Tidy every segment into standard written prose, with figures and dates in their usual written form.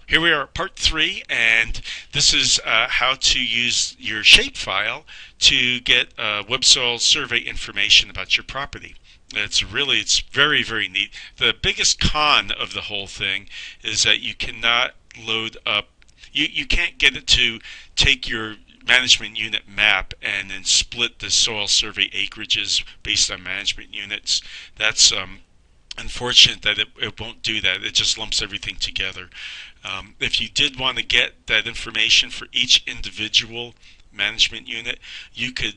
Here we are at part 3, and this is how to use your shapefile to get web soil survey information about your property. It's very, very neat. The biggest con of the whole thing is that you cannot load up, you can't get it to take your management unit map and then split the soil survey acreages based on management units. That's unfortunate that it won't do that. It just lumps everything together. If you did want to get that information for each individual management unit, you could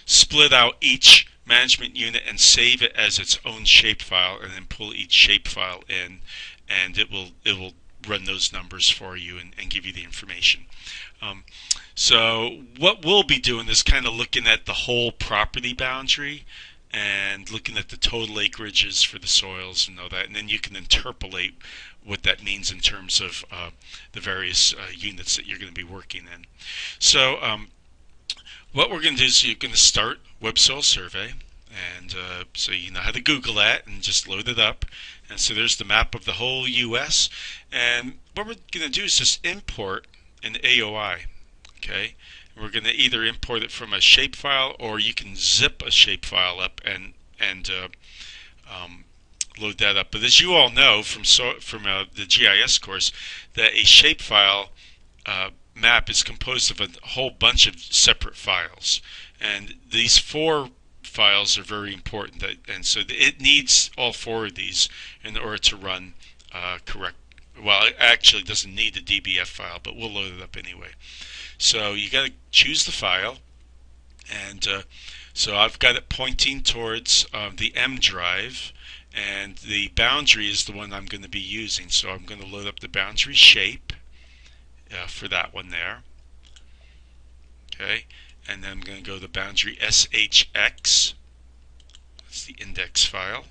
split out each management unit and save it as its own shapefile, and then pull each shapefile in, and it will run those numbers for you and give you the information. So what we'll be doing is kind of looking at the whole property boundary and looking at the total acreages for the soils and all that, and then you can interpolate what that means in terms of the various units that you're going to be working in. So what we're going to do is you're going to start Web Soil Survey, and so you know how to Google that and just load it up. And so there's the map of the whole US, and what we're going to do is just import an AOI. Okay, we're going to either import it from a shapefile, or you can zip a shapefile up and load that up. But as you all know from the GIS course, that a shapefile map is composed of a whole bunch of separate files, and these 4 files are very important. And so it needs all 4 of these in order to run correct. Well, it actually doesn't need a DBF file, but we'll load it up anyway. So you got to choose the file, and so I've got it pointing towards the M drive, and the boundary is the one I'm going to be using. So I'm going to load up the boundary shape for that one there. Okay, and then I'm going to go to the boundary SHX, that's the index file,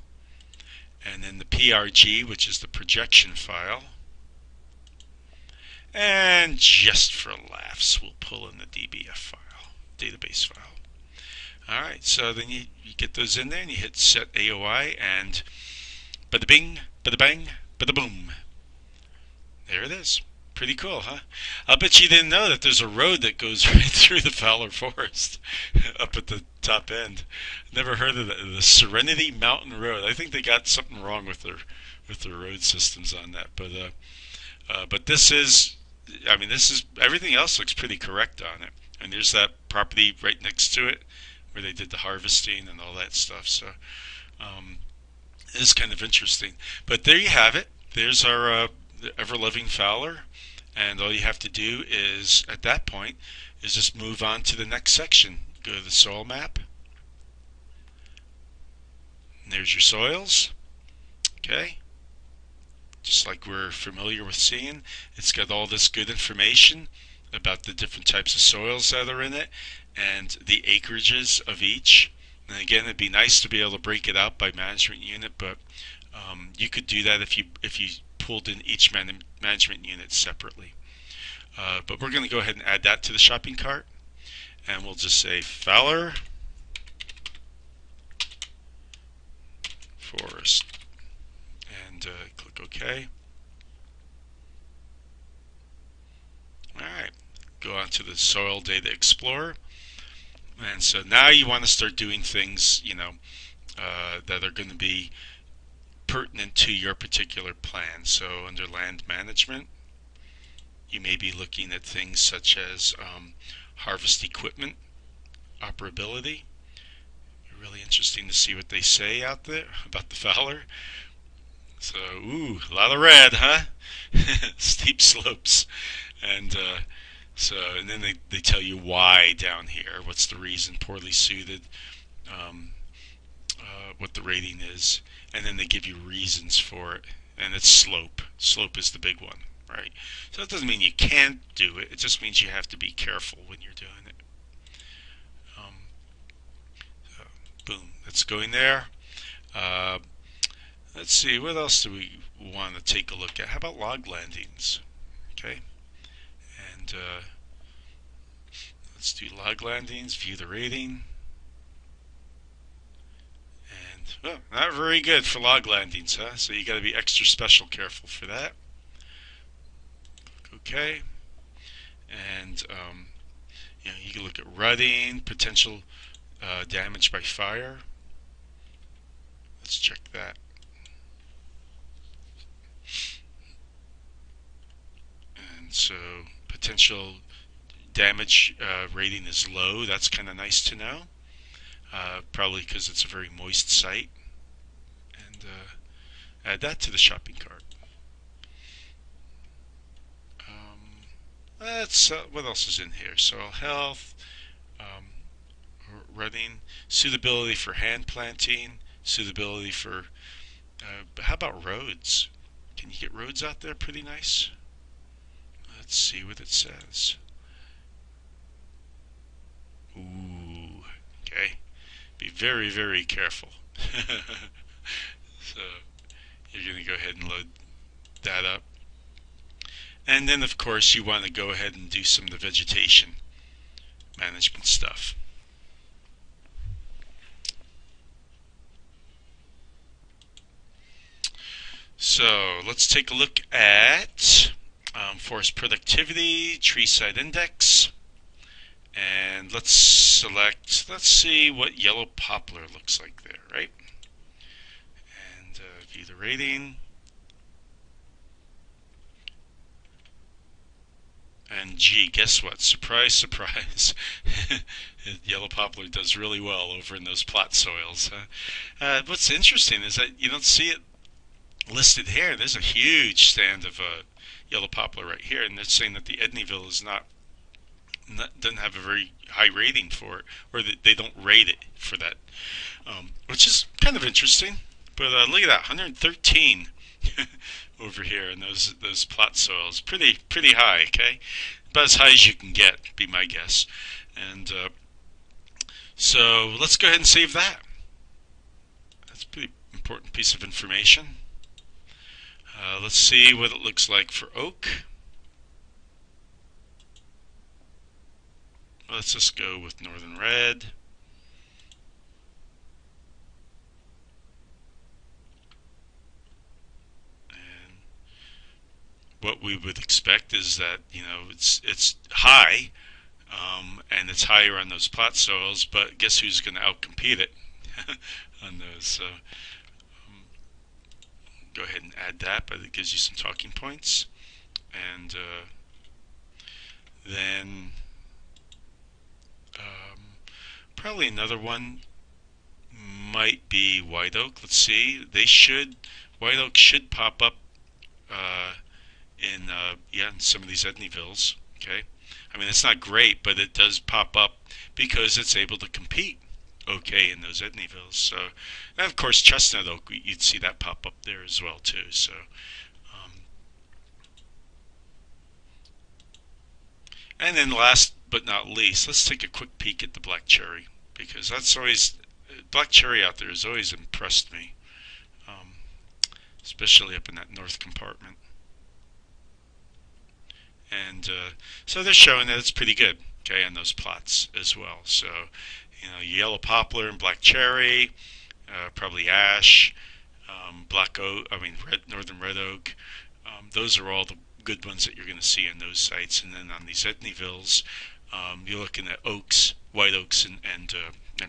and then the PRG, which is the projection file. And just for laughs, we'll pull in the DBF file, database file. Alright, so then you get those in there and you hit set AOI, and bada bing, bada bang, bada boom. There it is. Pretty cool, huh? I'll bet you didn't know that there's a road that goes right through the Fowler Forest up at the top end. Never heard of the Serenity Mountain Road. I think they got something wrong with their road systems on that. But this is, I mean, this is, everything else looks pretty correct on it. And there's that property right next to it where they did the harvesting and all that stuff. So it is kind of interesting. But there you have it. There's our ever-loving Fowler. And all you have to do is, at that point, is just move on to the next section. Go to the soil map. And there's your soils. Okay. Just like we're familiar with seeing, it's got all this good information about the different types of soils that are in it and the acreages of each. And again, it'd be nice to be able to break it out by management unit, but you could do that if you pulled in each management unit separately. But we're going to go ahead and add that to the shopping cart, and we'll just say Fowler Forest, and click OK. Alright, go on to the Soil Data Explorer, and so now you want to start doing things, you know, that are going to be pertinent to your particular plan. So under Land Management, you may be looking at things such as harvest equipment operability. Really interesting to see what they say out there about the Fowler. So, ooh, a lot of red, huh? Steep slopes. And and then they tell you why down here. What's the reason? Poorly suited. What the rating is. And then they give you reasons for it. And it's slope. Slope is the big one, right? So it doesn't mean you can't do it. It just means you have to be careful when you're doing it. Boom. That's going there. Let's see, what else do we want to take a look at? How about log landings? Okay. And let's do log landings, view the rating. And, well, not very good for log landings, huh? So you got to be extra special careful for that. Okay, and you can look at rutting, potential damage by fire. Let's check that. And so potential damage rating is low. That's kind of nice to know. Probably because it's a very moist site. And add that to the shopping cart. That's what else is in here? Soil health, um, running, suitability for hand planting, suitability for. But how about roads? Can you get roads out there pretty nice? Let's see what it says. Ooh, okay. Be very, very careful. So you're going to go ahead and load that up. And then, of course, you want to go ahead and do some of the vegetation management stuff. So let's take a look at forest productivity, tree site index, and let's see what yellow poplar looks like there, right? And view the rating. And gee, guess what? Surprise, surprise. Yellow poplar does really well over in those plot soils. What's interesting is that you don't see it listed here. There's a huge stand of yellow poplar right here, and they're saying that the Edneyville is doesn't have a very high rating for it, or that they don't rate it for that, which is kind of interesting. But look at that, 113 over here in those plot soils, pretty high. Okay, about as high as you can get, be my guess. And so let's go ahead and save that. That's a pretty important piece of information. Let's see what it looks like for oak. Let's just go with northern red. And what we would expect is that it's high, and it's higher on those plot soils. But guess who's going to outcompete it on those? So go ahead and add that, but it gives you some talking points. And then probably another one might be white oak. Let's see. White oak should pop up in some of these Edneyvilles. Okay, I mean it's not great, but it does pop up because it's able to compete okay in those Edneyvilles. So, and of course chestnut oak, you'd see that pop up there as well too. So, and then last but not least, let's take a quick peek at the black cherry, because black cherry out there has always impressed me, um, especially up in that north compartment. And so they're showing that it's pretty good, okay, on those plots as well. So, yellow poplar and black cherry, probably ash, black oak, northern red oak. Those are all the good ones that you're going to see on those sites. And then on these Edneyvilles, you're looking at oaks, white oaks, and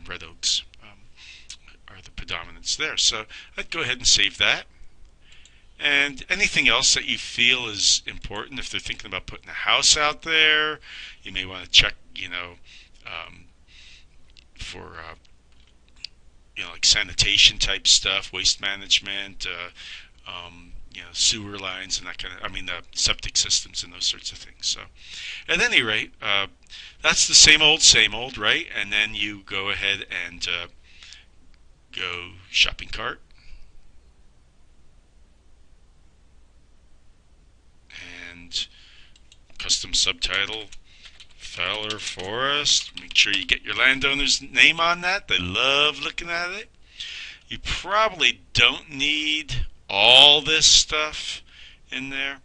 red oaks are the predominants there. So I'd go ahead and save that. And anything else that you feel is important, if they're thinking about putting a house out there, you may want to check, for like sanitation type stuff, waste management, sewer lines and that kind of, septic systems and those sorts of things. So, at any rate, that's the same old, right? And then you go ahead and go shopping cart. And custom subtitle, Fowler Forest. Make sure you get your landowner's name on that. They love looking at it. You probably don't need all this stuff in there.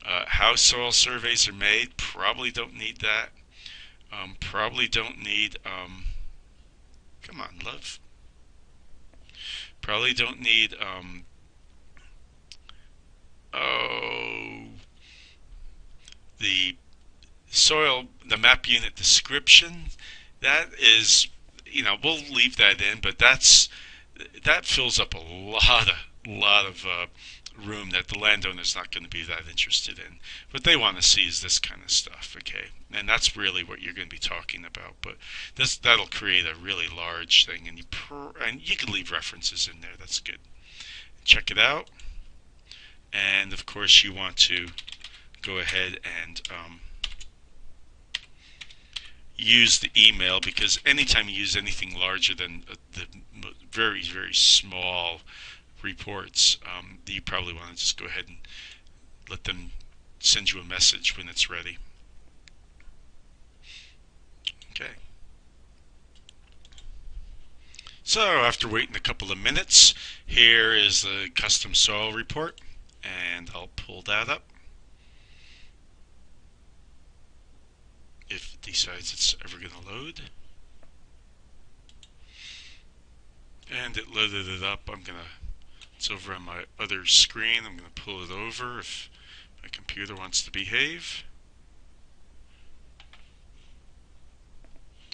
How soil surveys are made, probably don't need that. Probably don't need, come on, love. Probably don't need, oh, the the map unit description, that is, we'll leave that in, but that fills up a lot of room that the landowner's not going to be that interested in. What they want to see is this kind of stuff, okay? And that's really what you're going to be talking about. But that'll create a really large thing, and you can leave references in there. That's good. Check it out, and of course you want to go ahead and use the email, because anytime you use anything larger than the very, very small reports, you probably want to just go ahead and let them send you a message when it's ready. Okay. So after waiting a couple of minutes, here is the custom soil report, and I'll pull that up. If it decides it's ever going to load. And it loaded it up. It's over on my other screen. I'm going to pull it over if my computer wants to behave.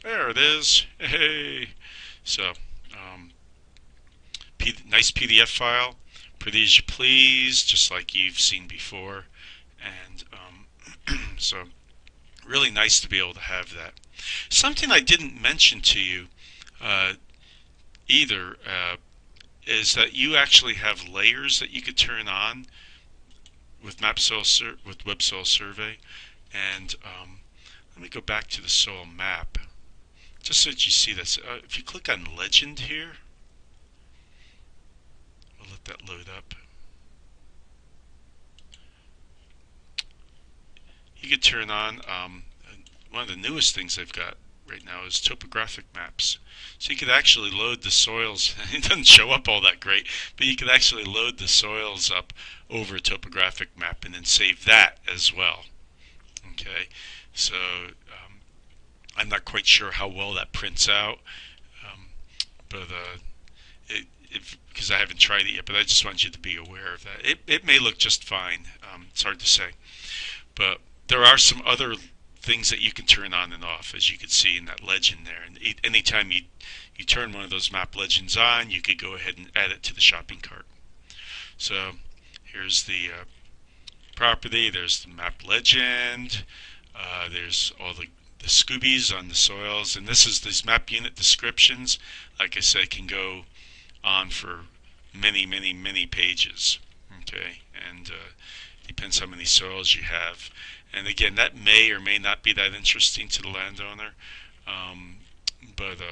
There it is. Hey! So, nice PDF file. Pretty as you please, just like you've seen before. And so, really nice to be able to have that. Something I didn't mention to you either is that you actually have layers that you could turn on with Web Soil Survey. And let me go back to the soil map, just so that you see this. If you click on Legend here, we'll let that load up. You could turn on one of the newest things they've got right now is topographic maps. So you could actually load the soils. It doesn't show up all that great, but you could actually load the soils up over a topographic map and then save that as well. Okay, so I'm not quite sure how well that prints out, but because I haven't tried it yet, but I just want you to be aware of that. It may look just fine. It's hard to say, but there are some other things that you can turn on and off, as you can see in that legend there. And anytime you turn one of those map legends on, you could go ahead and add it to the shopping cart. So here's the property. There's the map legend. There's all the Scoobies on the soils, and this is these map unit descriptions. Like I said, can go on for many, many, many pages. Okay, and depends how many soils you have. And again, that may or may not be that interesting to the landowner, but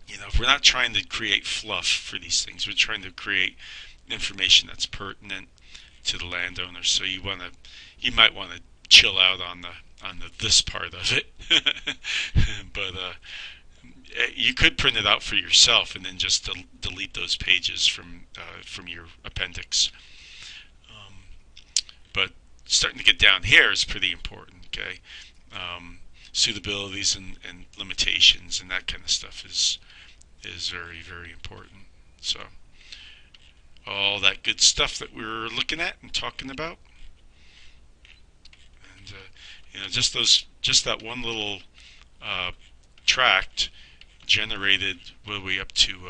if we're not trying to create fluff for these things, we're trying to create information that's pertinent to the landowner. So you might want to chill out on this part of it, but you could print it out for yourself and then just delete those pages from your appendix. But starting to get down here is pretty important. Okay, suitabilities and limitations and that kind of stuff is very, very important. So all that good stuff that we were looking at and talking about, and just that one little tract generated what are we up to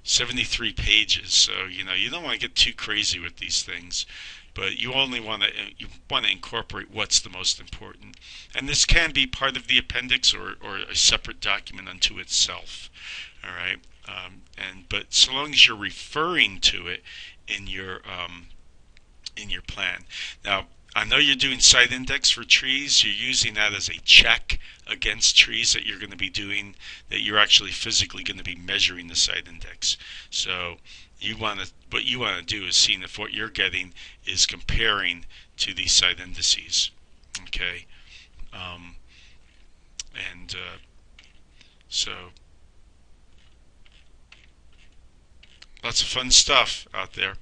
73 pages. So you don't want to get too crazy with these things, but you only want to incorporate what's the most important. And this can be part of the appendix or a separate document unto itself. All right, but so long as you're referring to it in your plan. Now, I know you're doing site index for trees. You're using that as a check against trees that you're going to be doing, that you're actually physically going to be measuring the site index. So what you want to do is seeing if what you're getting is comparing to these site indices. Okay, so lots of fun stuff out there.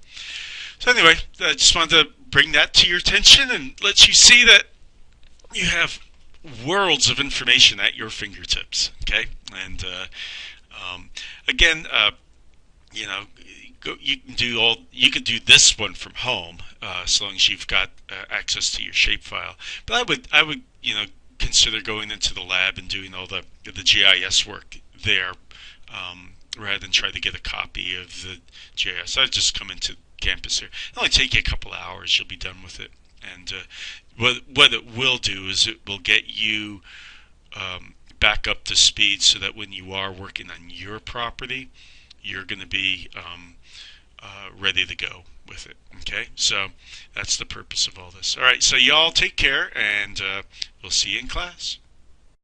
So anyway, I just wanted to bring that to your attention and let you see that you have worlds of information at your fingertips. Okay, and again, you can do this one from home, as long as you've got access to your shapefile. But I would consider going into the lab and doing all the GIS work there, rather than try to get a copy of the GIS. I'd just come into campus here. It'll only take you a couple of hours. You'll be done with it. And what it will do is it will get you back up to speed, so that when you are working on your property, you're going to be ready to go with it. Okay, so that's the purpose of all this. All right, so y'all take care, and we'll see you in class.